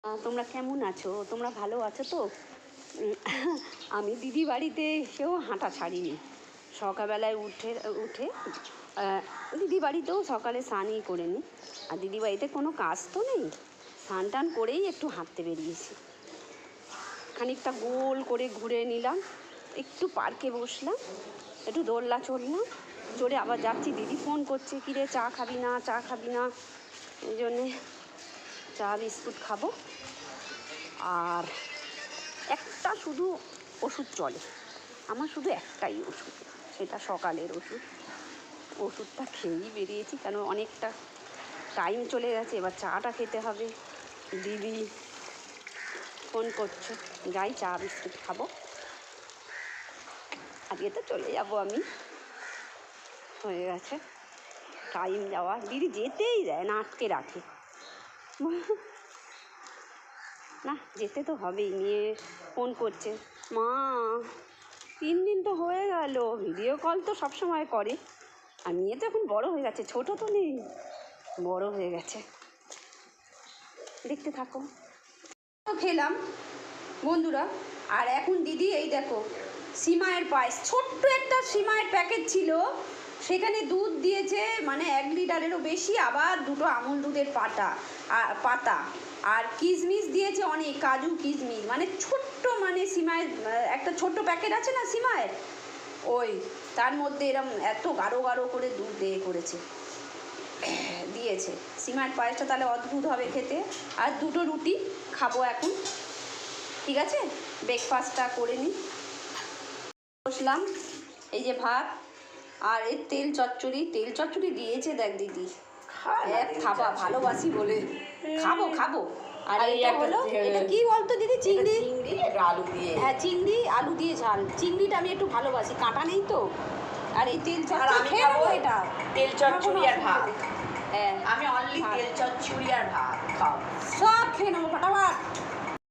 তোমরা কেমন আছো? তোমরা ভালো আছো তো? আমি দিদি বাড়িতে এসেও হাঁটা ছাড়িনি। সকালবেলায় উঠে উঠে দিদি বাড়িতেও সকালে স্নানই করে নিই। আর দিদি বাড়িতে কোনো কাজ তো নেই, স্নান টান করেই একটু হাঁটতে বেরিয়েছি। খানিকটা গোল করে ঘুরে নিলাম, একটু পার্কে বসলাম, একটু দোলনা চড়লাম, চড়ে আবার যাচ্ছি। দিদি ফোন করছে, কিরে চা খাবি না, চা খাবি না? এই জন্যে চা বিস্কুট খাবো। আর একটা শুধু ওষুধ চলে আমার, শুধু একটাই ওষুধ, সেটা সকালের ওষুধ। ওষুধটা খেয়েই বেরিয়েছি, কেন অনেকটা টাইম চলে গেছে, এবার চাটা খেতে হবে। দিদি ফোন করছে, যাই চা বিস্কুট খাবো। আজকে তো চলে যাবো আমি, হয়ে গেছে টাইম যাওয়া। দিদি যেতেই দেয় না, আটকে রাখে। না, যেতে তো হবেই। নিয়ে ফোন করছে, মা 3 দিন তো হয়ে গেল, ভিডিও কল তো সবসময় করে। আর মেয়ে তো এখন বড় হয়ে গেছে, ছোট তো নেই, বড় হয়ে গেছে। দেখতে থাকো। খেলাম বন্ধুরা, আর এখন দিদি এই দেখো সিমাইয়ের পায়েস, ছোট্ট একটা সিমাইয়ের প্যাকেট ছিল, সেখানে দুধ দিয়েছে মানে 1 লিটারেরও বেশি, আবার 2টো আমুল দুধের পাতা আর কিশমিশ দিয়েছে অনেক, কাজু কিশমিশ, মানে ছোট্ট, মানে সিমাইয়ের একটা ছোট্ট প্যাকেট আছে না সিমাইয়ের, ওই তার মধ্যে এরম এত গাঢ় গাঢ় করে দুধ দিয়ে করেছে, দিয়েছে। সিমাইয়ের পায়েসটা তাহলে অদ্ভুত হবে খেতে। আর 2টো রুটি খাবো এখন, ঠিক আছে? ব্রেকফাস্টটা করে নিই। বসলাম, এই যে ভাত আর এই তেল চচ্চড়ি দিয়েছে, দেখ দিদি খাবা, ভালোবাসি বলে খাবো খাবো। আর এটা হলো, এটা কি বলতো দিদি? চিংড়ি আলু দিয়ে, হ্যাঁ চিংড়ি আলু দিয়ে ঝাল। চিংড়িটা আমি একটু ভালোবাসি, কাঁটা নেই তো। আর এই তেল চচ্চড়ি খেয়ে নেবো, এটা তেল চচ্চড়ি আর ভাত। হ্যাঁ আমি অনলি তেল চচ্চড়ি আর ভাত খাও, সব খেয়ে নেবো ফটাফট।